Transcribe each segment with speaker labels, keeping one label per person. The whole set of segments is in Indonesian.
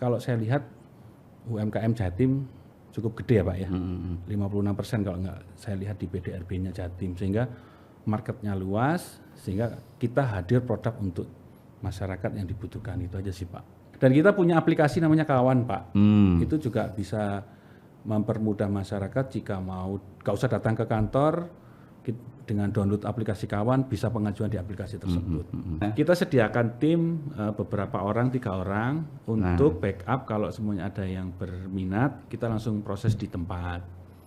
Speaker 1: kalau saya lihat UMKM Jatim cukup gede ya Pak ya, 56% kalau nggak saya lihat di PDRB-nya Jatim, sehingga marketnya luas, sehingga kita hadir produk untuk masyarakat yang dibutuhkan, itu aja sih Pak. Dan kita punya aplikasi namanya Kawan Pak, itu juga bisa mempermudah masyarakat jika mau, nggak usah datang ke kantor, dengan download aplikasi Kawan bisa pengajuan di aplikasi tersebut. Kita sediakan tim beberapa orang, 3 orang untuk backup kalau semuanya ada yang berminat, kita langsung proses di tempat.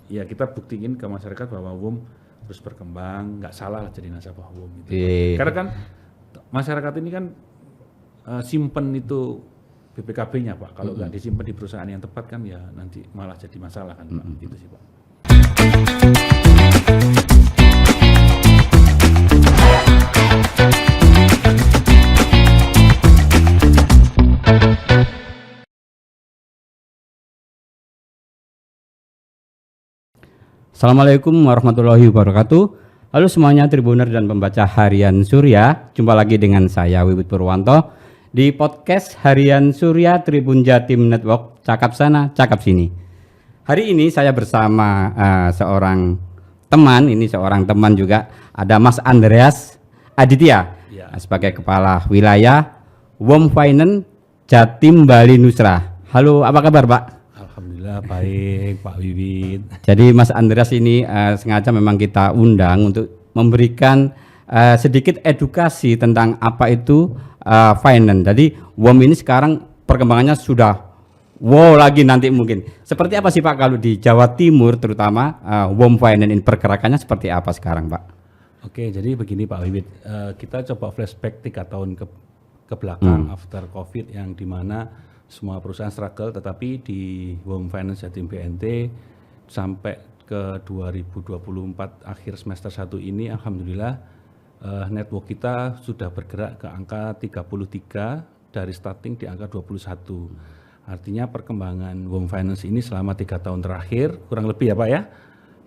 Speaker 1: Ya kita buktiin ke masyarakat bahwa WUM terus berkembang, nggak salah jadi nasabah WUM. Gitu. Karena kan masyarakat ini kan simpen itu BPKB-nya Pak, kalau nggak disimpan di perusahaan yang tepat kan ya nanti malah jadi masalah kan Pak, gitu sih Pak.
Speaker 2: Assalamualaikum warahmatullahi wabarakatuh. Halo semuanya Tribuner dan pembaca Harian Surya. Jumpa lagi dengan saya Wiwit Purwanto di podcast Harian Surya Tribun Jatim Network, cakap sana, cakap sini. Hari ini saya bersama seorang teman juga, ada Mas Andreas Aditya sebagai Kepala Wilayah WUM Finance Jatim Bali Nusra. Halo, apa kabar Pak?
Speaker 1: Alhamdulillah baik Pak Wiwit.
Speaker 2: Jadi Mas Andreas ini sengaja memang kita undang untuk memberikan sedikit edukasi tentang apa itu finance. Jadi WUM ini sekarang perkembangannya sudah wow lagi nanti mungkin. Seperti apa sih Pak kalau di Jawa Timur terutama WUM Finance ini pergerakannya seperti apa sekarang Pak?
Speaker 1: Oke, jadi begini Pak Wiwit, kita coba flashback 3 tahun ke belakang after COVID yang dimana semua perusahaan struggle, tetapi di WUM Finance Jatim BNT sampai ke 2024 akhir semester 1 ini alhamdulillah network kita sudah bergerak ke angka 33 dari starting di angka 21. Artinya perkembangan WUM Finance ini selama 3 tahun terakhir kurang lebih ya Pak ya,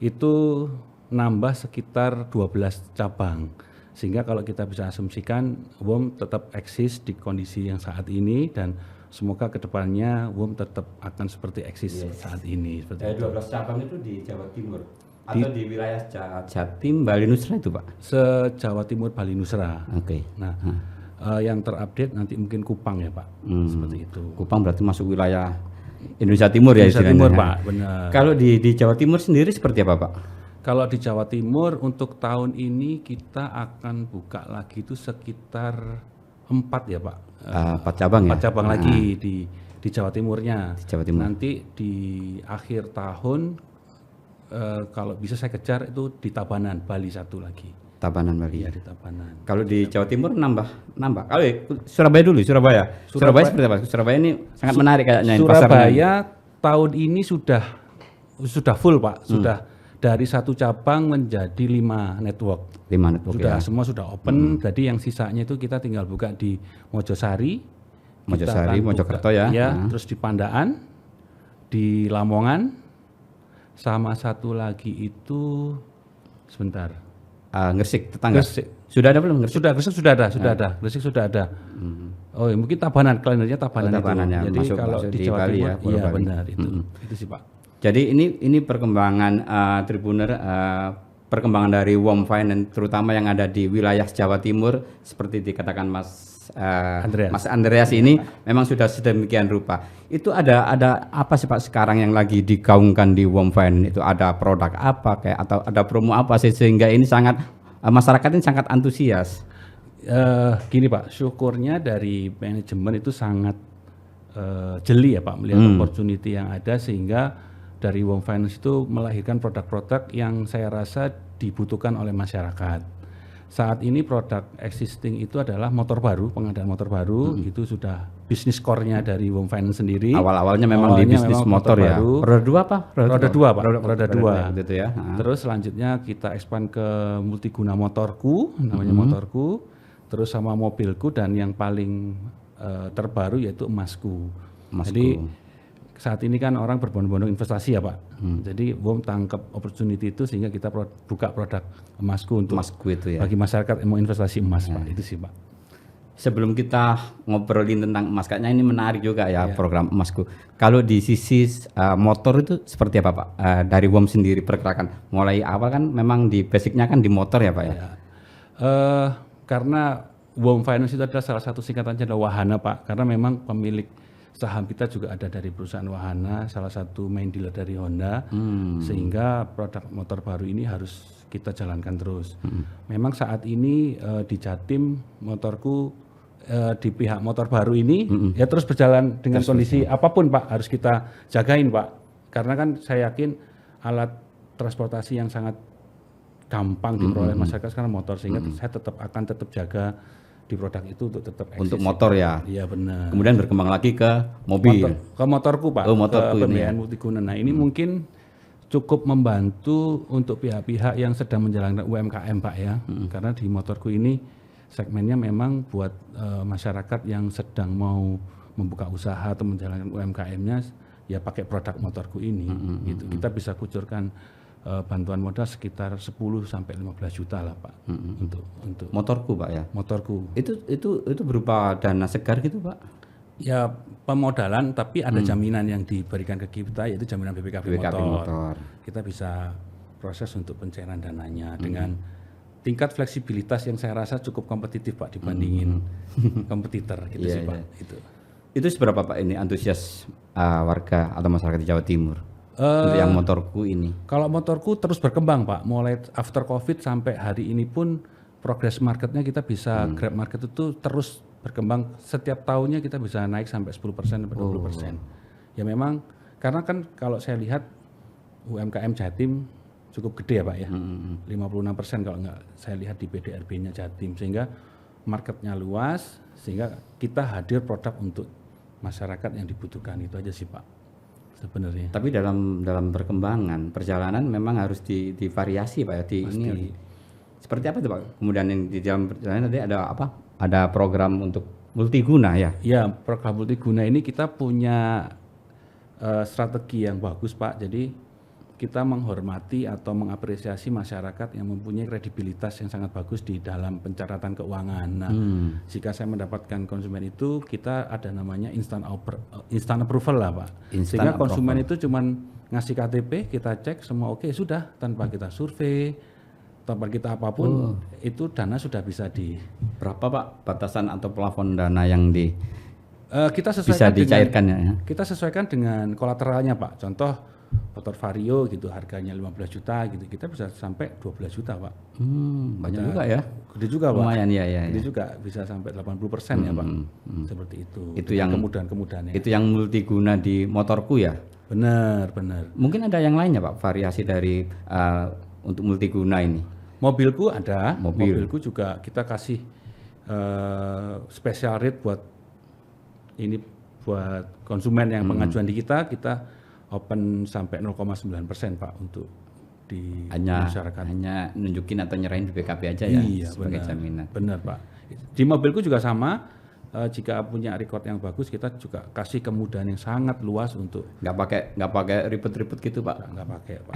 Speaker 1: itu nambah sekitar 12 cabang. Sehingga kalau kita bisa asumsikan WUM tetap eksis di kondisi yang saat ini dan semoga kedepannya WUM tetap akan seperti eksis saat ini.
Speaker 2: 12 cabang itu di Jawa Timur atau di wilayah Jatim Bali Nusra itu Pak?
Speaker 1: Se-Jawa Timur Bali Nusra.
Speaker 2: Oke.
Speaker 1: Nah, yang terupdate nanti mungkin Kupang ya Pak, seperti itu.
Speaker 2: Kupang berarti masuk wilayah Indonesia Timur ya
Speaker 1: Indonesia Timur Pak, benar.
Speaker 2: Kalau di Jawa Timur sendiri seperti apa Pak?
Speaker 1: Kalau di Jawa Timur untuk tahun ini kita akan buka lagi itu sekitar 4 ya Pak.
Speaker 2: 4 cabang ya?
Speaker 1: 4 cabang lagi di Jawa Timurnya.
Speaker 2: Jawa Timur.
Speaker 1: Nanti di akhir tahun kalau bisa saya kejar itu di Tabanan, Bali 1 lagi.
Speaker 2: Tabanan Bali.
Speaker 1: Iya di Tabanan.
Speaker 2: Kalau di Jawa Timur nambah. Kalau Surabaya dulu, Surabaya seperti apa? Surabaya ini sangat menarik kayaknya.
Speaker 1: Surabaya tahun ini sudah full Pak, sudah dari 1 cabang menjadi 5 network.
Speaker 2: 5 network
Speaker 1: Sudah
Speaker 2: ya.
Speaker 1: semua sudah open. Jadi yang sisanya itu kita tinggal buka di Mojosari,
Speaker 2: Mojokerto ya.
Speaker 1: Terus di Pandaan, di Lamongan, sama satu lagi itu sebentar.
Speaker 2: Gresik tetangga.
Speaker 1: Gresik.
Speaker 2: Sudah ada belum Gresik?
Speaker 1: Gresik sudah ada. Gresik sudah ada. Oh, ya, mungkin Tabanan, kalendernya Tabanan,
Speaker 2: ya.
Speaker 1: Jadi kalau di Jawa
Speaker 2: Bali
Speaker 1: Timur,
Speaker 2: ya,
Speaker 1: iya
Speaker 2: Bali.
Speaker 1: benar itu sih Pak.
Speaker 2: Jadi ini perkembangan Tribuner, perkembangan dari WUM Finance terutama yang ada di wilayah Jawa Timur seperti dikatakan Mas Andreas ini memang sudah sedemikian rupa. Itu ada apa sih Pak sekarang yang lagi digaungkan di WUM Finance? Itu ada produk apa kayak atau ada promo apa sih sehingga ini sangat masyarakat ini sangat antusias?
Speaker 1: Gini Pak, syukurnya dari manajemen itu sangat jeli ya Pak melihat opportunity yang ada, sehingga dari WUM Finance itu melahirkan produk-produk yang saya rasa dibutuhkan oleh masyarakat. Saat ini produk existing itu adalah motor baru, pengadaan motor baru, itu sudah bisnis core-nya dari WUM Finance sendiri.
Speaker 2: Awalnya memang di bisnis motor ya.
Speaker 1: Baru.
Speaker 2: Roda 2 apa?
Speaker 1: Roda 2 Pak, roda 2.
Speaker 2: Gitu ya.
Speaker 1: Terus selanjutnya kita expand ke multiguna motorku, namanya motorku, terus sama mobilku, dan yang paling terbaru yaitu emasku. Jadi saat ini kan orang berbondong-bondong investasi ya Pak. Jadi WUM tangkap opportunity itu sehingga kita buka produk emasku untuk
Speaker 2: emasku itu ya.
Speaker 1: Bagi masyarakat yang mau investasi emas Pak, itu sih Pak.
Speaker 2: Sebelum kita ngobrolin tentang emas, kayaknya ini menarik juga ya program emasku. Kalau di sisi motor itu seperti apa Pak? Dari WOM sendiri pergerakan, mulai awal kan memang di basicnya kan di motor ya Pak ya?
Speaker 1: Karena WOM Finance itu adalah salah satu singkatannya adalah Wahana Pak, karena memang pemilik saham kita juga ada dari perusahaan Wahana, salah satu main dealer dari Honda, sehingga produk motor baru ini harus kita jalankan terus. Memang saat ini di Jatim motorku di pihak motor baru ini ya terus berjalan dengan kondisi apapun Pak, harus kita jagain Pak, karena kan saya yakin alat transportasi yang sangat gampang diperoleh masyarakat sekarang motor, sehingga saya akan tetap jaga di produk itu untuk tetap eksis.
Speaker 2: Untuk motor ya?
Speaker 1: Iya benar.
Speaker 2: Kemudian berkembang lagi ke mobil?
Speaker 1: Ke motorku Pak,
Speaker 2: motorku
Speaker 1: ke pembiayaan multiguna. Nah ini mungkin cukup membantu untuk pihak-pihak yang sedang menjalankan UMKM Pak ya, karena di motorku ini segmennya memang buat masyarakat yang sedang mau membuka usaha atau menjalankan UMKM-nya, ya pakai produk motorku ini. Gitu. Kita bisa kucurkan bantuan modal sekitar 10 sampai 15 juta lah Pak untuk
Speaker 2: motorku Pak ya.
Speaker 1: Motorku.
Speaker 2: Itu berupa dana segar gitu Pak?
Speaker 1: Ya pemodalan, tapi ada jaminan yang diberikan ke kita, yaitu jaminan BPKB motor. Kita bisa proses untuk pencairan dananya dengan tingkat fleksibilitas yang saya rasa cukup kompetitif Pak dibandingin kompetitor gitu sih Pak.
Speaker 2: Itu seberapa Pak ini antusias warga atau masyarakat di Jawa Timur untuk yang motorku ini?
Speaker 1: Kalau motorku terus berkembang Pak, mulai after COVID sampai hari ini pun progres marketnya kita bisa grab market itu terus berkembang, setiap tahunnya kita bisa naik sampai 10% sampai 20%. Ya memang karena kan kalau saya lihat UMKM Jatim cukup gede ya Pak ya, 56% kalau nggak saya lihat di PDRB-nya Jatim, sehingga marketnya luas, sehingga kita hadir produk untuk masyarakat yang dibutuhkan, itu aja sih Pak sebenarnya.
Speaker 2: Tapi dalam perkembangan perjalanan memang harus divariasi Pak ya, ini seperti apa tuh Pak? Kemudian di dalam perjalanan tadi ada apa? Ada program untuk multiguna ya?
Speaker 1: Ya, program multiguna ini kita punya strategi yang bagus Pak, jadi kita menghormati atau mengapresiasi masyarakat yang mempunyai kredibilitas yang sangat bagus di dalam pencatatan keuangan. Nah, jika saya mendapatkan konsumen itu, kita ada namanya instant approval lah Pak. Sehingga konsumen itu cuman ngasih KTP, kita cek semua oke, sudah, tanpa kita survei, tanpa kita apapun, itu dana sudah bisa di.
Speaker 2: Berapa Pak batasan atau plafon dana yang
Speaker 1: kita sesuaikan
Speaker 2: bisa dicairkan ya?
Speaker 1: Kita sesuaikan dengan kolateralnya Pak. Contoh motor Vario gitu harganya 15 juta gitu, kita bisa sampai 12 juta Pak.
Speaker 2: Banyak juga ya?
Speaker 1: Gede juga Pak.
Speaker 2: Lumayan ya.
Speaker 1: Gede juga, bisa sampai 80% ya Pak. Seperti itu.
Speaker 2: Itu yang
Speaker 1: kemudahan-kemudahannya.
Speaker 2: Itu yang multiguna di motorku ya?
Speaker 1: Benar.
Speaker 2: Mungkin ada yang lainnya Pak, variasi dari untuk multiguna ini?
Speaker 1: Mobilku ada. Mobilku juga kita kasih special rate buat konsumen yang pengajuan di kita open sampai 0,9% Pak untuk di masyarakat.
Speaker 2: Hanya nunjukin atau nyerahin BPKB aja ya?
Speaker 1: Iya,
Speaker 2: sebagai jaminan.
Speaker 1: Benar Pak. Di mobilku juga sama, jika punya record yang bagus kita juga kasih kemudahan yang sangat luas untuk
Speaker 2: nggak pakai ribet-ribet gitu Pak?
Speaker 1: Nggak pakai Pak.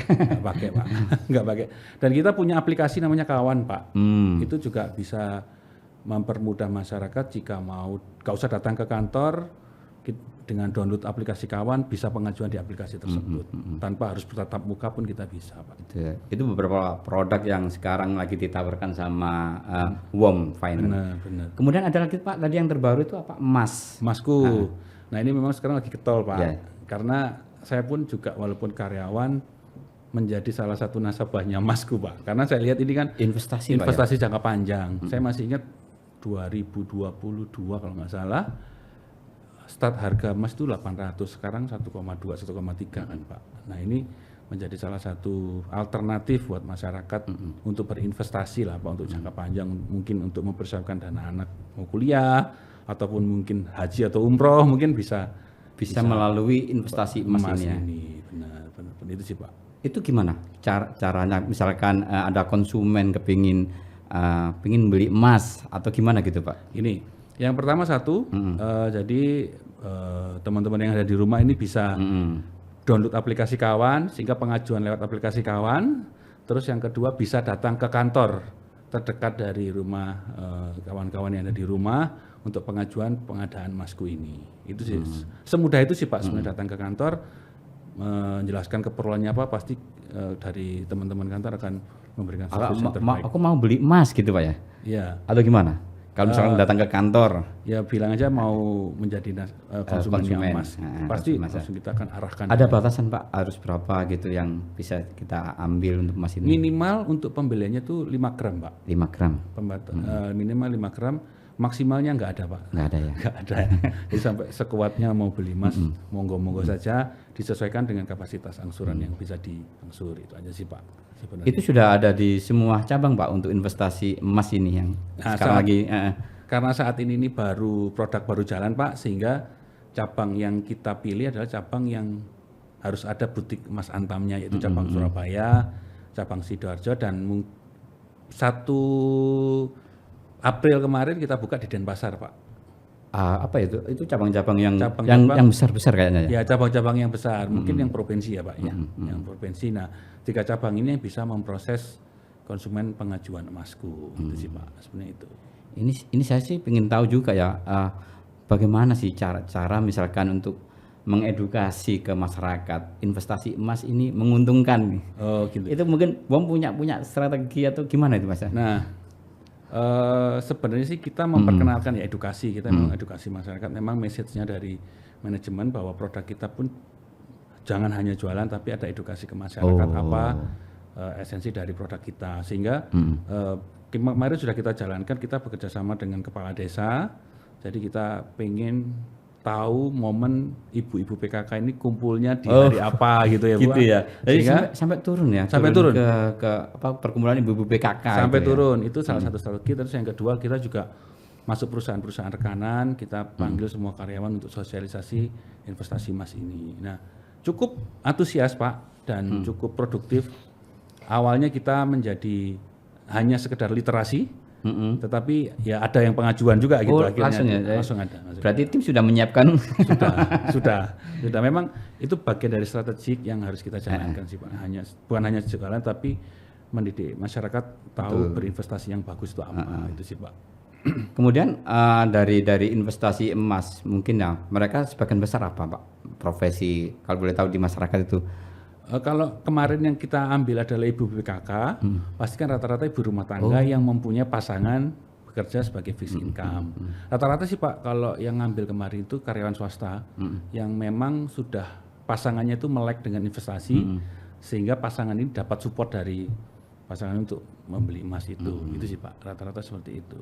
Speaker 1: Nggak pakai. Dan kita punya aplikasi namanya Kawan Pak. Itu juga bisa mempermudah masyarakat jika mau nggak usah datang ke kantor, dengan download aplikasi Kawan bisa pengajuan di aplikasi tersebut tanpa harus bertatap muka pun kita bisa Pak.
Speaker 2: Itu beberapa produk yang sekarang lagi ditawarkan sama WOM Finance.
Speaker 1: Benar.
Speaker 2: Kemudian ada lagi Pak, tadi yang terbaru itu apa?
Speaker 1: Emasku. Nah ini memang sekarang lagi getol Pak, karena saya pun juga walaupun karyawan menjadi salah satu nasabahnya Emasku Pak, karena saya lihat ini kan investasi jangka panjang. Saya masih ingat 2022 kalau nggak salah start harga emas itu 800, sekarang 1,2 1,3 kan Pak. Nah ini menjadi salah satu alternatif buat masyarakat untuk berinvestasi lah Pak, untuk jangka panjang, mungkin untuk mempersiapkan dana anak mau kuliah ataupun mungkin haji atau umroh, mungkin bisa
Speaker 2: melalui investasi emas
Speaker 1: ini. Benar itu sih Pak.
Speaker 2: Itu gimana caranya? Misalkan ada konsumen kepingin beli emas atau gimana gitu Pak?
Speaker 1: Ini yang pertama jadi teman-teman yang ada di rumah ini bisa download aplikasi Kawan, sehingga pengajuan lewat aplikasi Kawan. Terus yang kedua bisa datang ke kantor terdekat dari rumah kawan-kawan yang ada di rumah untuk pengajuan pengadaan masku ini. Itu sih semudah itu sih Pak, sebenarnya datang ke kantor menjelaskan keperluannya apa, pasti dari teman-teman kantor akan memberikan solusi yang terbaik.
Speaker 2: Aku mau beli emas gitu Pak ya?
Speaker 1: Iya.
Speaker 2: Atau gimana? Kalau misalkan datang ke kantor,
Speaker 1: Ya bilang aja mau menjadi konsumen yang emas, pasti langsung kita akan arahkan.
Speaker 2: ada batasan Pak, harus berapa gitu yang bisa kita ambil untuk emas ini?
Speaker 1: Minimal untuk pembeliannya tuh 5 gram Pak.
Speaker 2: 5 gram?
Speaker 1: Minimal 5 gram, maksimalnya nggak ada Pak.
Speaker 2: Nggak ada ya?
Speaker 1: Nggak ada. Jadi sampai sekuatnya mau beli emas, monggo-monggo saja, disesuaikan dengan kapasitas angsuran yang bisa diangsur. Itu aja sih Pak sebenarnya.
Speaker 2: Itu sudah ada di semua cabang Pak untuk investasi emas ini yang sekarang lagi.
Speaker 1: Karena saat ini baru produk baru jalan Pak, sehingga cabang yang kita pilih adalah cabang yang harus ada butik emas Antamnya, yaitu cabang Surabaya, cabang Sidoarjo, dan 1 April kemarin kita buka di Denpasar Pak.
Speaker 2: Apa itu? Itu cabang-cabang yang
Speaker 1: Cabang-cabang-
Speaker 2: yang besar-besar kayaknya ya?
Speaker 1: Ya cabang-cabang yang besar, mungkin yang provinsi ya Pak ya, yang provinsi. Nah 3 cabang ini yang bisa memproses konsumen pengajuan emasku, itu sih Pak sebenarnya itu.
Speaker 2: Ini saya sih ingin tahu juga ya, bagaimana sih cara misalkan untuk mengedukasi ke masyarakat investasi emas ini menguntungkan nih.
Speaker 1: Oh gitu.
Speaker 2: Itu mungkin Bom punya strategi atau gimana itu Mas?
Speaker 1: Nah sebenarnya sih kita memperkenalkan ya edukasi, kita memang edukasi masyarakat. Memang message-nya dari manajemen bahwa produk kita pun jangan hanya jualan, tapi ada edukasi ke masyarakat apa esensi dari produk kita, sehingga kemarin sudah kita jalankan, kita bekerja sama dengan kepala desa. Jadi kita pengen tahu momen ibu-ibu PKK ini kumpulnya di hari apa gitu ya Bu.
Speaker 2: Gitu ya. Jadi
Speaker 1: Sehingga
Speaker 2: sampai turun ya.
Speaker 1: sampai turun
Speaker 2: ke perkumpulan ibu-ibu PKK.
Speaker 1: sampai
Speaker 2: itu ya.
Speaker 1: turun. Itu salah satu strategi. Terus yang kedua, kita juga masuk perusahaan-perusahaan rekanan, kita panggil semua karyawan untuk sosialisasi investasi emas ini. Nah, cukup antusias Pak dan cukup produktif. Awalnya kita menjadi hanya sekedar literasi, tetapi ya ada yang pengajuan juga gitu akhirnya. Langsung ada.
Speaker 2: Berarti tim sudah menyiapkan.
Speaker 1: Sudah. Memang itu bagian dari strategik yang harus kita jalankan sih Pak. Bukan hanya jualan, tapi mendidik masyarakat tahu berinvestasi yang bagus itu apa. Itu sih Pak.
Speaker 2: Kemudian dari investasi emas mungkin ya mereka sebagian besar apa Pak profesi kalau boleh tahu di masyarakat itu?
Speaker 1: Kalau kemarin yang kita ambil adalah ibu PKK, pasti kan rata-rata ibu rumah tangga yang mempunyai pasangan bekerja sebagai fixed income. Rata-rata sih Pak, kalau yang ngambil kemarin itu karyawan swasta yang memang sudah pasangannya itu melek dengan investasi, sehingga pasangan ini dapat support dari pasangan untuk membeli emas itu. Itu sih Pak, rata-rata seperti itu.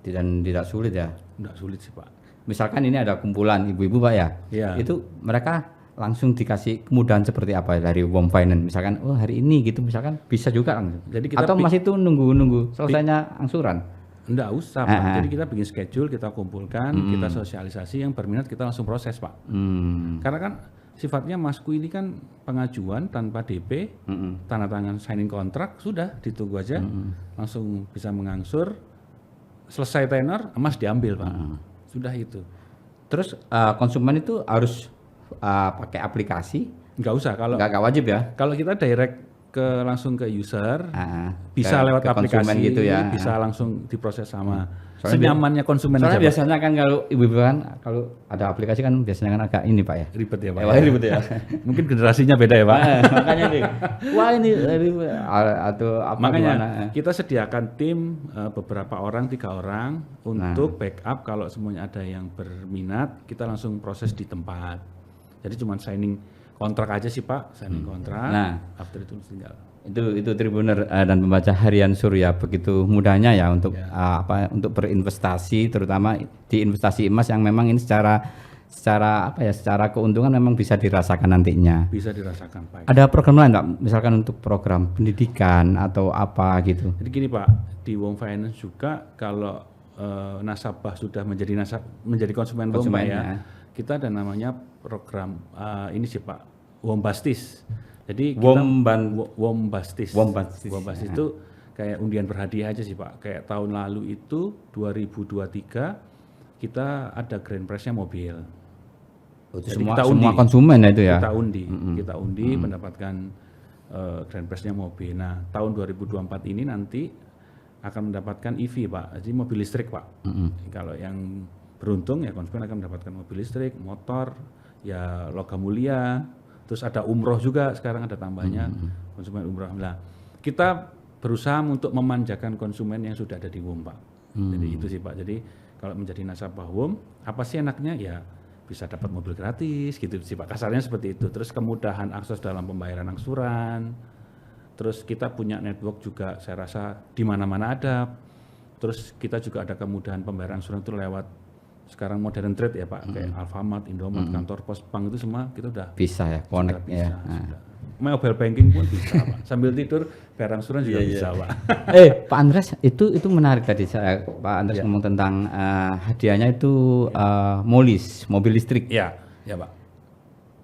Speaker 2: Dan tidak sulit ya?
Speaker 1: Tidak sulit sih Pak.
Speaker 2: Misalkan ini ada kumpulan ibu-ibu Pak ya, itu mereka langsung dikasih kemudahan seperti apa dari Wom Finance, misalkan hari ini gitu, misalkan bisa juga langsung. Jadi kita atau masih itu nunggu selesainya angsuran?
Speaker 1: Enggak usah Pak. Jadi kita bikin schedule, kita kumpulkan, kita sosialisasi, yang berminat kita langsung proses Pak. Karena kan sifatnya masku ini kan pengajuan tanpa DP, tanda tangan signing kontrak, sudah ditunggu aja, langsung bisa mengangsur, selesai tenor, emas diambil Pak. Sudah itu.
Speaker 2: Terus konsumen itu harus pakai aplikasi?
Speaker 1: Nggak usah, kalau
Speaker 2: nggak wajib ya.
Speaker 1: Kalau kita direct langsung ke user, bisa lewat aplikasi gitu ya, bisa langsung diproses sama senyamannya konsumen.
Speaker 2: Soalnya
Speaker 1: aja,
Speaker 2: biasanya kan kalau ibu-ibu kan kalau ada aplikasi kan biasanya kan agak ini Pak ya.
Speaker 1: Ribet ya Pak.
Speaker 2: Ribet ya.
Speaker 1: Mungkin generasinya beda ya Pak.
Speaker 2: Makanya nih, wah ini atau apa
Speaker 1: makanya
Speaker 2: gimana?
Speaker 1: Kita sediakan tim beberapa orang, 3 orang untuk backup kalau semuanya ada yang berminat, kita langsung proses di tempat. Jadi cuma signing kontrak aja sih Pak, signing kontrak. Nah, after itu tinggal.
Speaker 2: Itu Tribuner dan pembaca harian Surya, begitu mudahnya ya untuk untuk berinvestasi, terutama di investasi emas yang memang ini secara keuntungan memang bisa dirasakan nantinya.
Speaker 1: Bisa dirasakan Pak.
Speaker 2: Ada program lain Pak, misalkan untuk program pendidikan atau apa gitu?
Speaker 1: Jadi gini Pak, di Wom Finance juga kalau nasabah sudah menjadi konsumen Wom ya, kita ada namanya program ini sih Pak, Wombastis. Jadi kita Wombastis itu kayak undian berhadiah aja sih Pak. Kayak tahun lalu itu 2023 kita ada grand prize-nya mobil.
Speaker 2: Jadi semua konsumen ya itu ya.
Speaker 1: Kita undi mendapatkan grand prize-nya mobil. Nah, tahun 2024 ini nanti akan mendapatkan EV Pak, jadi mobil listrik Pak. Kalau yang beruntung ya konsumen akan mendapatkan mobil listrik, motor, ya logam mulia, terus ada umroh juga sekarang ada tambahnya konsumen umroh. Nah, kita berusaha untuk memanjakan konsumen yang sudah ada di WOM Pak. Jadi itu sih Pak. Jadi kalau menjadi nasabah WOM, apa sih enaknya ya bisa dapat mobil gratis gitu sih Pak. Kasarnya seperti itu. Terus kemudahan akses dalam pembayaran angsuran. Terus kita punya network juga saya rasa di mana-mana ada. Terus kita juga ada kemudahan pembayaran angsuran itu lewat sekarang modern trade ya Pak, kayak Alfamart, Indomart, kantor pos, bank itu semua kita udah
Speaker 2: bisa ya, connect ya.
Speaker 1: Sudah. Mobile banking pun bisa Pak. Sambil tidur bayar angsuran juga bisa Pak.
Speaker 2: Pak Andres, itu menarik tadi Pak Andres ngomong tentang hadiahnya itu mobil listrik.
Speaker 1: Iya, ya Pak.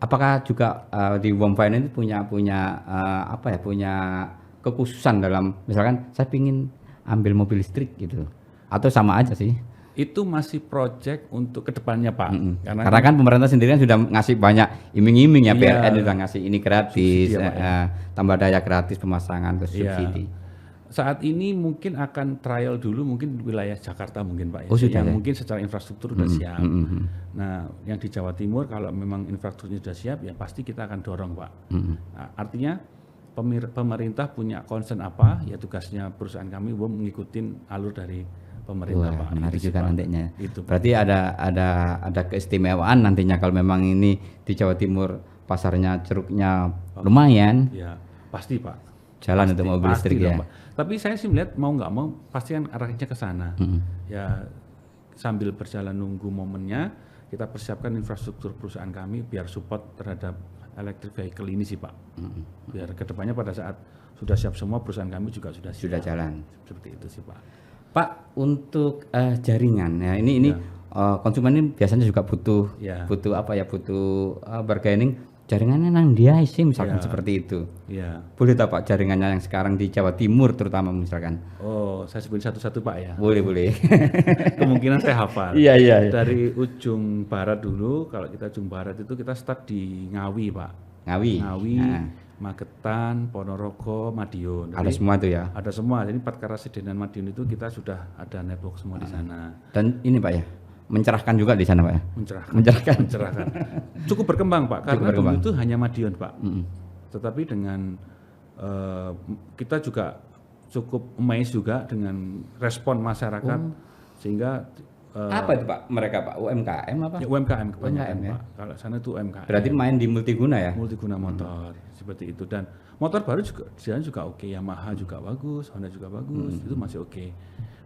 Speaker 2: Apakah juga di WOM Finance punya kekhususan dalam misalkan saya ingin ambil mobil listrik gitu, atau sama aja sih?
Speaker 1: Itu masih project untuk kedepannya Pak.
Speaker 2: Karena kan pemerintah sendiri kan sudah ngasih banyak iming-iming ya, PLN sudah ngasih ini gratis, tambah daya gratis pemasangan terus subsidi.
Speaker 1: Saat ini mungkin akan trial dulu mungkin wilayah Jakarta mungkin Pak.
Speaker 2: Sudah
Speaker 1: yang mungkin secara infrastruktur sudah siap. Nah, yang di Jawa Timur kalau memang infrastrukturnya sudah siap ya pasti kita akan dorong Pak. Nah, artinya pemerintah punya concern apa ya tugasnya perusahaan kami mengikuti alur dari pemerintah Pak.
Speaker 2: Menarik juga nantinya.
Speaker 1: Itu.
Speaker 2: Berarti ada keistimewaan nantinya kalau memang ini di Jawa Timur pasarnya ceruknya lumayan.
Speaker 1: Ya, pasti Pak.
Speaker 2: Jalan untuk mobil listrik ya.
Speaker 1: Pak. Tapi saya sih melihat mau nggak mau pasti kan arahnya ke sana. Ya sambil berjalan nunggu momennya kita persiapkan infrastruktur perusahaan kami biar support terhadap electric vehicle ini sih Pak. Biar kedepannya pada saat sudah siap semua perusahaan kami juga sudah siap.
Speaker 2: Sudah jalan.
Speaker 1: Seperti itu sih Pak.
Speaker 2: Pak, untuk jaringan ya ini konsumen ini biasanya juga butuh bargaining. Jaringannya nang dia sih misalkan seperti itu.
Speaker 1: Iya.
Speaker 2: Boleh tahu Pak jaringannya yang sekarang di Jawa Timur terutama misalkan?
Speaker 1: Oh, saya sebutin satu-satu Pak ya.
Speaker 2: Boleh.
Speaker 1: Kemungkinan saya hafal.
Speaker 2: Iya.
Speaker 1: Dari ujung barat dulu, kalau kita ujung barat itu kita start di Ngawi Pak.
Speaker 2: Ngawi.
Speaker 1: Magetan, Ponorogo, Madiun.
Speaker 2: Ada semua itu ya?
Speaker 1: Ada semua. Jadi Empat Karasiden dan Madiun itu kita sudah ada network semua di sana.
Speaker 2: Dan ini Pak ya, mencerahkan juga di sana Pak ya?
Speaker 1: Mencerahkan. Cukup berkembang Pak, karena dulu itu hanya Madiun Pak. Tetapi dengan kita juga cukup amazed juga dengan respon masyarakat sehingga
Speaker 2: apa itu Pak mereka Pak? UMKM apa?
Speaker 1: Ya, UMKM kebanyakan
Speaker 2: ya?
Speaker 1: Pak. Kalau sana itu UMKM.
Speaker 2: Berarti main di multiguna ya?
Speaker 1: Multiguna motor seperti itu, dan motor baru juga jalan juga oke, Yamaha juga bagus, Honda juga bagus, itu masih oke.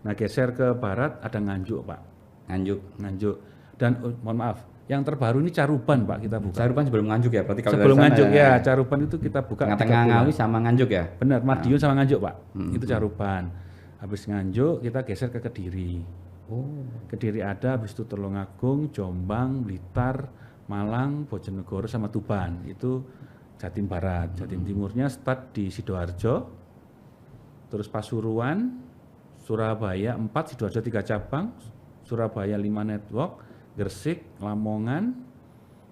Speaker 1: Nah geser ke barat ada Nganjuk Pak. Nganjuk. Dan mohon maaf, yang terbaru ini Caruban Pak kita buka.
Speaker 2: Caruban sebelum Nganjuk ya? Berarti kalau
Speaker 1: sebelum Nganjuk ya, Caruban itu kita buka.
Speaker 2: Tengah Ngawi sama Nganjuk ya?
Speaker 1: Benar, Madiun sama Nganjuk Pak. Itu Caruban. Habis Nganjuk kita geser ke Kediri. Kediri ada, habis itu Tulungagung, Jombang, Blitar, Malang, Bojonegoro sama Tuban. Itu Jatim Barat. Jatim Timurnya start di Sidoarjo, terus Pasuruan, Surabaya 4, Sidoarjo 3 cabang, Surabaya 5 network, Gresik, Lamongan,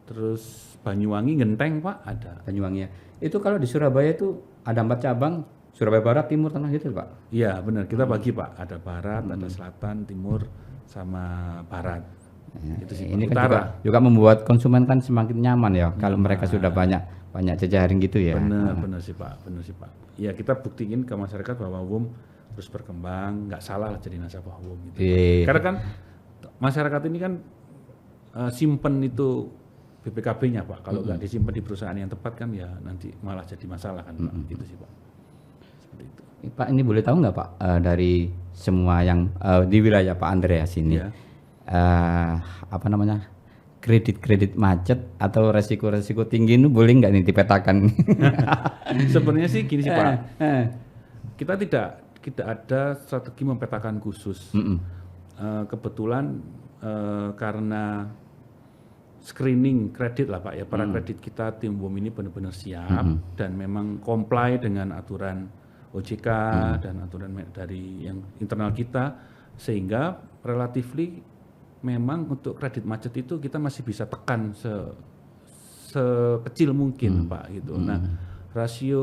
Speaker 1: terus Banyuwangi, Genteng Pak ada.
Speaker 2: Banyuwangi ya. Itu kalau di Surabaya itu ada 4 cabang, Surabaya Barat, Timur, Tengah gitu Pak?
Speaker 1: Iya benar, kita bagi Pak, ada Barat, ada Selatan, Timur, sama Barat.
Speaker 2: Ya,
Speaker 1: itu sih
Speaker 2: ini
Speaker 1: Pak.
Speaker 2: kan juga membuat konsumen kan semakin nyaman ya, kalau mereka sudah banyak jejaring gitu ya.
Speaker 1: Benar sih Pak. Ya kita buktiin ke masyarakat bahwa WOM terus berkembang, nggak salah lah jadi nasabah WOM gitu. Karena kan masyarakat ini kan simpen itu BPKB-nya Pak. Kalau nggak disimpan di perusahaan yang tepat kan ya nanti malah jadi masalah kan Pak. Gitu sih Pak. Seperti itu.
Speaker 2: Pak ini boleh tahu nggak Pak dari semua yang di wilayah Pak Andreas ini kredit macet atau resiko tinggi itu boleh nggak nih dipetakan?
Speaker 1: Sebenarnya sih gini sih Pak, kita tidak ada strategi mempetakan khusus. Kebetulan karena screening kredit lah Pak ya, para kredit kita tim WOM ini benar-benar siap dan memang comply dengan aturan OJK dan aturan dari yang internal kita, sehingga relatively memang untuk kredit macet itu kita masih bisa tekan sekecil mungkin Pak gitu. Nah rasio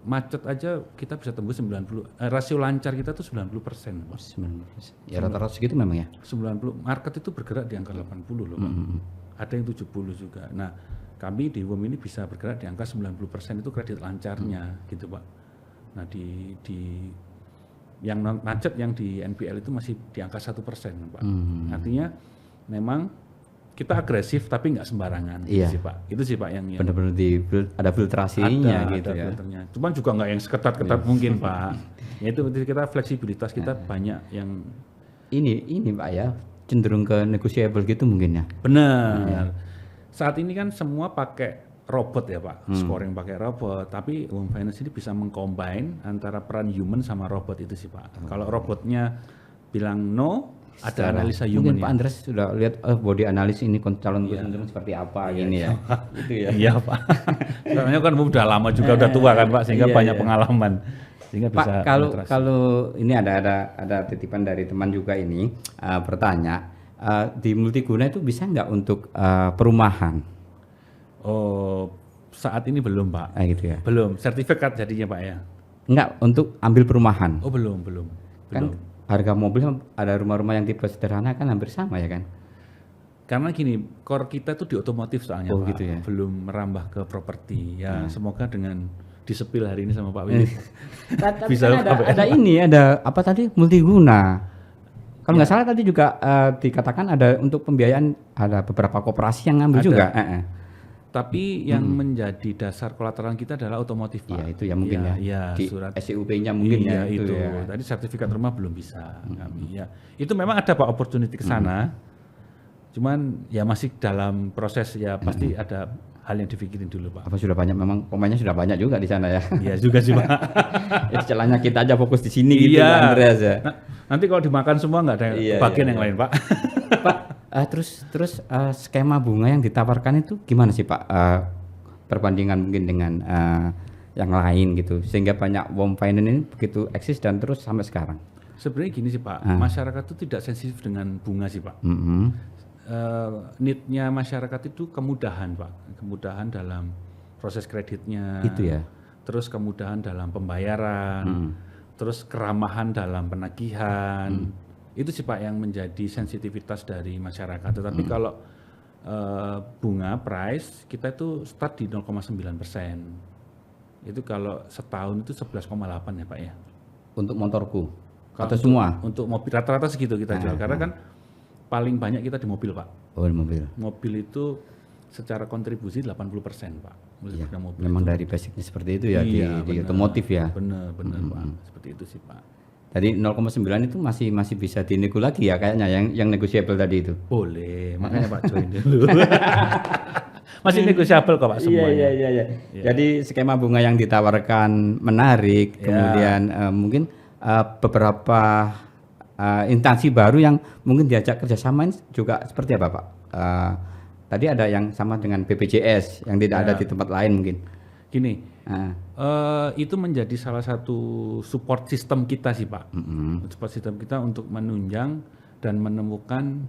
Speaker 1: macet aja kita bisa tembus 90, rasio lancar kita tuh 90%. Pak.
Speaker 2: 90%. Ya rata-rata segitu memang ya.
Speaker 1: 90, market itu bergerak di angka 80 loh Pak. Ada yang 70 juga. Nah, kami di WOM ini bisa bergerak di angka 90% itu kredit lancarnya gitu Pak. Nah, di yang non macet yang di NPL itu masih di angka 1% Pak. Artinya memang kita agresif tapi nggak sembarangan
Speaker 2: Iya.
Speaker 1: gitu sih Pak. Itu sih Pak yang
Speaker 2: Benar-benar ada filtrasinya gitu
Speaker 1: ada
Speaker 2: ya.
Speaker 1: filternya. Cuman juga nggak yang seketat-ketat mungkin Pak. Ya itu kita fleksibilitas kita banyak yang
Speaker 2: Ini Pak ya, cenderung ke negotiable gitu mungkin ya.
Speaker 1: benar. Saat ini kan semua pakai robot ya Pak, scoring pakai robot. Tapi Home Finance ini bisa mengcombine antara peran human sama robot itu sih Pak. Kalau robotnya bilang no, ada analisa human
Speaker 2: Mungkin Pak Andres sudah lihat body analis ini calon cenderung seperti apa gini ya. Itu ya.
Speaker 1: Iya Pak. Soalnya kan udah lama juga udah tua kan Pak, sehingga banyak pengalaman. Sehingga
Speaker 2: Pak,
Speaker 1: bisa
Speaker 2: kalau ini ada titipan dari teman juga ini bertanya di multiguna itu bisa nggak untuk perumahan?
Speaker 1: Oh, saat ini belum Pak.
Speaker 2: Gitu ya.
Speaker 1: Belum, sertifikat jadinya Pak ya.
Speaker 2: Enggak untuk ambil perumahan.
Speaker 1: Oh belum.
Speaker 2: Kan harga mobil ada rumah-rumah yang tipe sederhana kan hampir sama ya kan?
Speaker 1: Karena gini, core kita tuh di otomotif soalnya Pak.
Speaker 2: Gitu ya.
Speaker 1: Belum merambah ke properti. Ya semoga dengan disepil hari ini sama Pak Willy.
Speaker 2: Bisa ada ini, ada apa tadi multiguna. Kalau nggak salah tadi juga dikatakan ada untuk pembiayaan ada beberapa koperasi yang ngambil juga.
Speaker 1: Tapi yang menjadi dasar kolateral kita adalah otomotif Pak.
Speaker 2: Iya itu ya mungkin
Speaker 1: Iya,
Speaker 2: di
Speaker 1: surat
Speaker 2: SIUP-nya mungkin
Speaker 1: iya,
Speaker 2: ya
Speaker 1: itu.
Speaker 2: ya.
Speaker 1: Tadi sertifikat rumah belum bisa kami ya. Itu memang ada Pak opportunity ke sana. Cuman ya masih dalam proses ya pasti ada hal yang dipikirin dulu Pak.
Speaker 2: Apa sudah banyak memang pemainnya sudah banyak juga di sana ya.
Speaker 1: Iya juga sih Pak.
Speaker 2: Istilahnya kita aja fokus di sini gitu Pak Andreas ya.
Speaker 1: Nanti kalau dimakan semua nggak ada bagian yang lain Pak.
Speaker 2: Pak, terus skema bunga yang ditawarkan itu gimana sih Pak? Perbandingan mungkin dengan yang lain gitu, sehingga banyak Home Finance ini begitu eksis dan terus sampai sekarang.
Speaker 1: Sebenarnya gini sih Pak, masyarakat itu tidak sensitif dengan bunga sih Pak. Need-nya masyarakat itu kemudahan Pak, kemudahan dalam proses kreditnya.
Speaker 2: Itu ya.
Speaker 1: Terus kemudahan dalam pembayaran, terus keramahan dalam penagihan. Itu sih Pak yang menjadi sensitivitas dari masyarakat. Tetapi kalau bunga price kita itu start di 0,9%. Itu kalau setahun itu 11,8 ya Pak ya.
Speaker 2: Untuk motorku atau semua?
Speaker 1: Untuk mobil rata-rata segitu kita jual. Karena kan paling banyak kita di mobil Pak.
Speaker 2: Oh di mobil.
Speaker 1: Mobil itu secara kontribusi 80% Pak.
Speaker 2: Iya,
Speaker 1: mobil
Speaker 2: memang
Speaker 1: itu.
Speaker 2: dari basicnya seperti itu ya di otomotif ya.
Speaker 1: Benar Pak. Seperti itu sih Pak.
Speaker 2: Tadi 0,9 itu masih bisa dinego lagi ya kayaknya yang negotiable tadi itu.
Speaker 1: Boleh, makanya Pak join dulu. Masih negosiable kok Pak semuanya.
Speaker 2: Iya. Jadi skema bunga yang ditawarkan menarik, kemudian mungkin beberapa instansi baru yang mungkin diajak kerjasama juga seperti apa Pak? Tadi ada yang sama dengan BPJS yang tidak ada di tempat lain mungkin.
Speaker 1: Gini, itu menjadi salah satu support system kita sih Pak. Support system kita untuk menunjang dan menemukan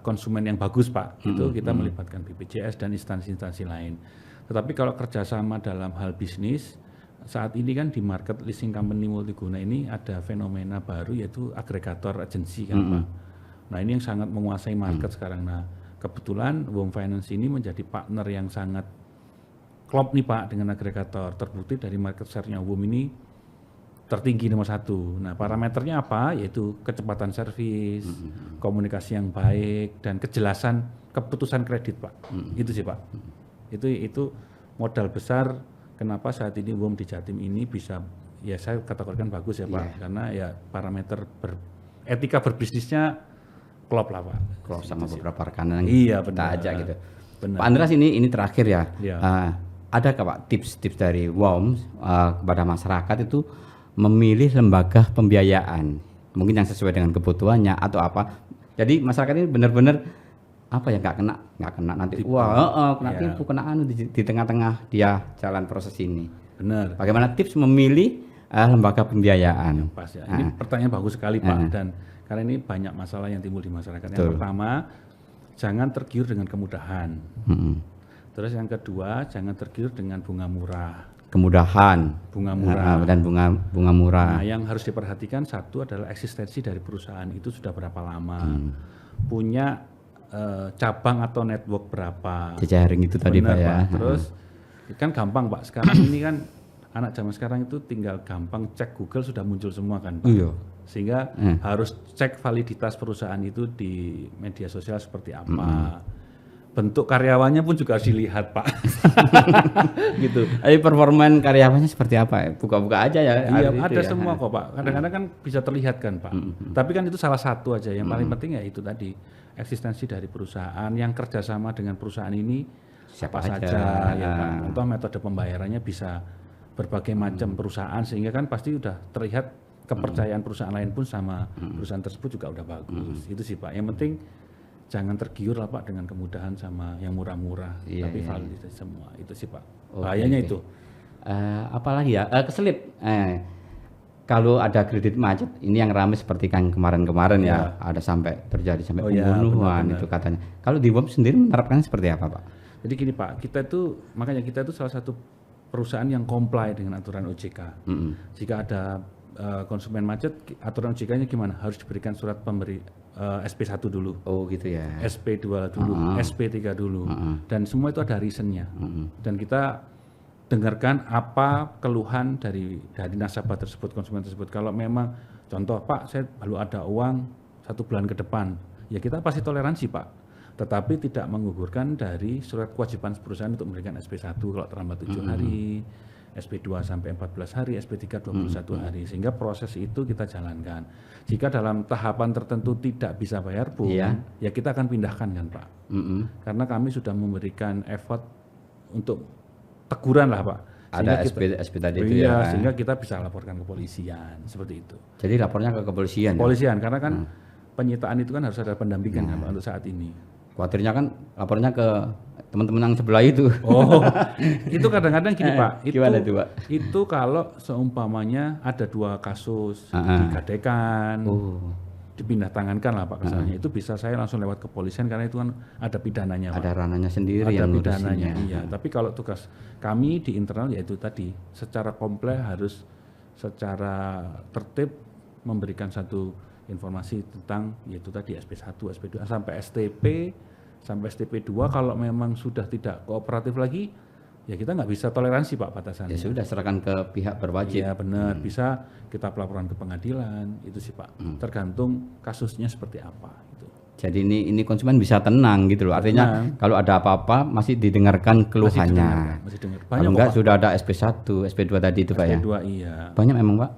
Speaker 1: konsumen yang bagus Pak. Itu kita melibatkan BPJS dan instansi-instansi lain. Tetapi kalau kerjasama dalam hal bisnis, saat ini kan di market leasing company multiguna ini ada fenomena baru yaitu agregator agency kan Pak. Nah ini yang sangat menguasai market sekarang. Nah kebetulan Home Finance ini menjadi partner yang sangat klop nih Pak dengan agregator. Terbukti dari market share-nya Home ini tertinggi nomor 1. Nah parameternya apa? Yaitu kecepatan servis, komunikasi yang baik, dan kejelasan keputusan kredit Pak. Itu sih Pak. Itu modal besar kenapa saat ini Home di Jatim ini bisa, ya saya kategorikan bagus ya Pak. Karena ya parameter etika berbisnisnya klop lah Pak.
Speaker 2: Klop sama beberapa rekanan
Speaker 1: yang
Speaker 2: kita ajak gitu.
Speaker 1: Benar.
Speaker 2: Pak Andreas ini terakhir ya.
Speaker 1: Iya.
Speaker 2: Adakah Pak tips-tips dari WOM kepada masyarakat itu memilih lembaga pembiayaan mungkin yang sesuai dengan kebutuhannya atau apa? Jadi masyarakat ini benar-benar apa ya nggak kena nanti
Speaker 1: tipu.
Speaker 2: Kena tipu, kena di tengah-tengah dia jalan proses ini.
Speaker 1: Benar.
Speaker 2: Bagaimana tips memilih lembaga pembiayaan?
Speaker 1: Pas ya. Ini pertanyaan bagus sekali Pak, dan karena ini banyak masalah yang timbul di masyarakat. Yang pertama, jangan tergiur dengan kemudahan. Terus yang kedua, jangan tergiur dengan bunga murah.
Speaker 2: kemudahan,
Speaker 1: bunga murah.
Speaker 2: dan bunga murah.
Speaker 1: Nah, yang harus diperhatikan satu adalah eksistensi dari perusahaan itu sudah berapa lama, punya cabang atau network berapa.
Speaker 2: Jejaring itu tadi Pak ya.
Speaker 1: Terus kan gampang Pak, sekarang ini kan anak zaman sekarang itu tinggal gampang cek Google sudah muncul semua kan Pak.
Speaker 2: Iya.
Speaker 1: Sehingga harus cek validitas perusahaan itu di media sosial seperti apa. Bentuk karyawannya pun juga harus dilihat Pak. Gitu.
Speaker 2: Performan karyawannya seperti apa? Buka-buka aja ya.
Speaker 1: Iya, ada semua kok Pak. Kadang-kadang kan bisa terlihat kan Pak. Tapi kan itu salah satu aja. Yang paling penting ya itu tadi, eksistensi dari perusahaan, yang kerjasama dengan perusahaan ini siapa saja, ya kan. Atau metode pembayarannya bisa berbagai macam perusahaan, sehingga kan pasti udah terlihat kepercayaan perusahaan lain pun sama perusahaan tersebut juga udah bagus. Itu sih Pak. Yang penting jangan tergiur lah Pak dengan kemudahan sama yang murah-murah, tapi validitas semua. Itu sih Pak. Bahayanya itu.
Speaker 2: Apalagi ya, keselip. Kalau ada kredit macet, ini yang ramai seperti kan kemarin-kemarin ya, ada sampai terjadi sampai pembunuhan itu katanya. Kalau di WOM sendiri menerapkan seperti apa Pak?
Speaker 1: Jadi gini Pak, makanya kita itu salah satu perusahaan yang comply dengan aturan OJK. Jika ada konsumen macet, aturan OJK-nya gimana? Harus diberikan surat pemberi SP1 dulu. Oh gitu ya. SP2 dulu, SP3 dulu. Dan semua itu ada reasonnya. Dan kita dengarkan apa keluhan dari nasabah tersebut, konsumen tersebut. Kalau memang contoh Pak, saya baru ada uang 1 bulan ke depan, ya kita pasti toleransi Pak. Tetapi tidak menggugurkan dari surat kewajiban perusahaan untuk memberikan SP1 kalau terlambat 7 hari, SP2 sampai 14 hari, SP3 21 hari, sehingga proses itu kita jalankan. Jika dalam tahapan tertentu tidak bisa bayar pun, ya kita akan pindahkan kan Pak. Karena kami sudah memberikan effort untuk teguran lah Pak.
Speaker 2: Ada SP tadi itu ya.
Speaker 1: Sehingga kita bisa laporkan ke kepolisian, seperti itu.
Speaker 2: Jadi lapornya ke kepolisian?
Speaker 1: Kepolisian, karena kan penyitaan itu kan harus ada pendampingan kan Pak untuk saat ini.
Speaker 2: Khawatirnya kan lapornya ke teman-teman yang sebelah itu.
Speaker 1: Oh, itu kadang-kadang gini Pak.
Speaker 2: Gimana itu Pak?
Speaker 1: Itu kalau seumpamanya ada 2 kasus digadekan, dipindah tangankan lah Pak kesannya. Itu bisa saya langsung lewat kepolisian karena itu kan ada pidananya Pak.
Speaker 2: Ada ranahnya sendiri
Speaker 1: ada
Speaker 2: yang
Speaker 1: pidananya. Iya, tapi kalau tugas kami di internal yaitu tadi secara kompleks harus secara tertib memberikan satu informasi tentang yaitu tadi SP1, SP2 sampai STP, sampai STP2. Kalau memang sudah tidak kooperatif lagi, ya kita nggak bisa toleransi Pak batasannya.
Speaker 2: Ya sudah, serahkan ke pihak berwajib.
Speaker 1: Ya benar, bisa kita pelaporan ke pengadilan, itu sih Pak. Tergantung kasusnya seperti apa. Gitu.
Speaker 2: Jadi ini konsumen bisa tenang gitu loh. Artinya kalau ada apa-apa masih didengarkan keluhannya.
Speaker 1: Masih dengar.
Speaker 2: Kalau enggak sudah ada SP1, SP2 tadi itu Pak ya.
Speaker 1: SP2 iya.
Speaker 2: Banyak memang Pak.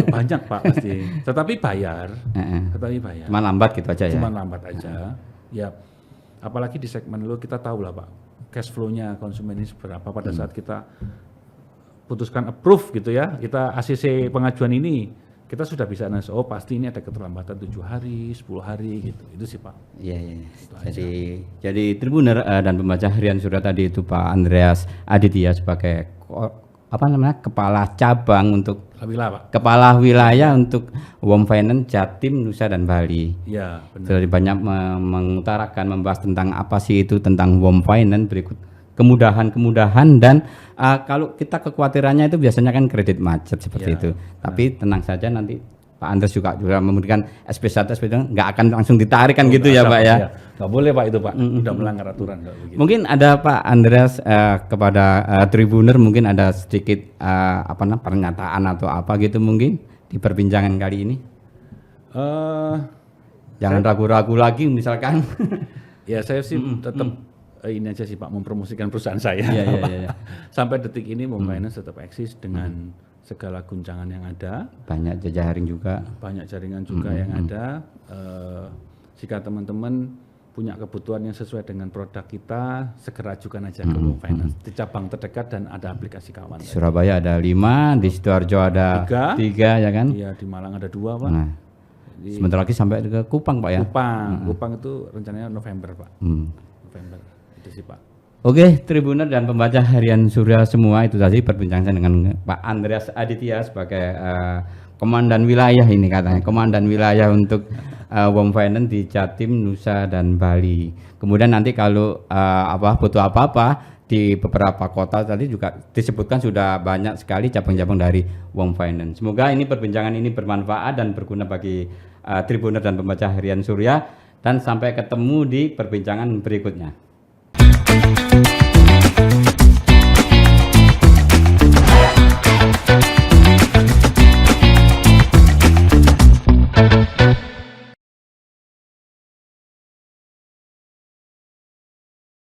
Speaker 1: Banyak Pak pasti. Tetapi bayar.
Speaker 2: Cuma lambat gitu aja ya.
Speaker 1: Cuma lambat aja. Ya, apalagi di segmen lo kita tahu lah Pak, cash flow-nya konsumen ini seberapa pada saat kita putuskan approve gitu ya, kita ACC pengajuan ini, kita sudah bisa analisa, oh pasti ini ada keterlambatan 7 hari, 10 hari gitu, itu sih Pak.
Speaker 2: Iya. Jadi Tribuner dan pembaca harian Surya tadi itu Pak Andreas Aditya sebagai kepala cabang untuk kepala wilayah untuk WOM Finance Jatim, Nusa dan Bali.
Speaker 1: Iya, benar.
Speaker 2: Jadi banyak mengutarakan membahas tentang apa sih itu tentang WOM Finance, berikut kemudahan dan kalau kita kekhawatirannya itu biasanya kan kredit macet seperti itu. Tapi tenang saja, nanti Pak Andreas juga memberikan SP1, SP2 nggak akan langsung ditarik kan gitu ya Pak ya.
Speaker 1: Nggak boleh Pak itu Pak, udah melanggar aturan.
Speaker 2: Mungkin ada Pak Andreas kepada Tribuner mungkin ada sedikit pernyataan atau apa gitu mungkin di perbincangan kali ini. Jangan ragu-ragu lagi misalkan.
Speaker 1: Ya saya sih tetap ini aja sih Pak, mempromosikan perusahaan saya.
Speaker 2: Iya.
Speaker 1: Sampai detik ini WOM Finance tetap eksis dengan segala guncangan yang ada.
Speaker 2: Banyak jejaring juga.
Speaker 1: Banyak jaringan juga yang ada. Jika teman-teman punya kebutuhan yang sesuai dengan produk kita, segera ajukan aja ke WOM Finance di cabang terdekat dan ada aplikasi kawan.
Speaker 2: Di Surabaya ada 5, di Sidoarjo ada 3 ya kan?
Speaker 1: Iya, di Malang ada 2 Pak.
Speaker 2: Nah, sebentar lagi sampai ke Kupang Pak ya?
Speaker 1: Kupang itu rencananya November Pak. November, itu sih Pak.
Speaker 2: Oke, Tribuner dan pembaca harian Surya semua, itu tadi perbincangan dengan Pak Andreas Aditya sebagai komandan wilayah ini katanya, komandan wilayah untuk WOM Finance di Jatim, Nusa dan Bali. Kemudian nanti kalau butuh apa-apa di beberapa kota tadi juga disebutkan sudah banyak sekali cabang-cabang dari Wong Finance. Semoga ini perbincangan ini bermanfaat dan berguna bagi Tribuner dan pembaca Harian Surya, dan sampai ketemu di perbincangan berikutnya.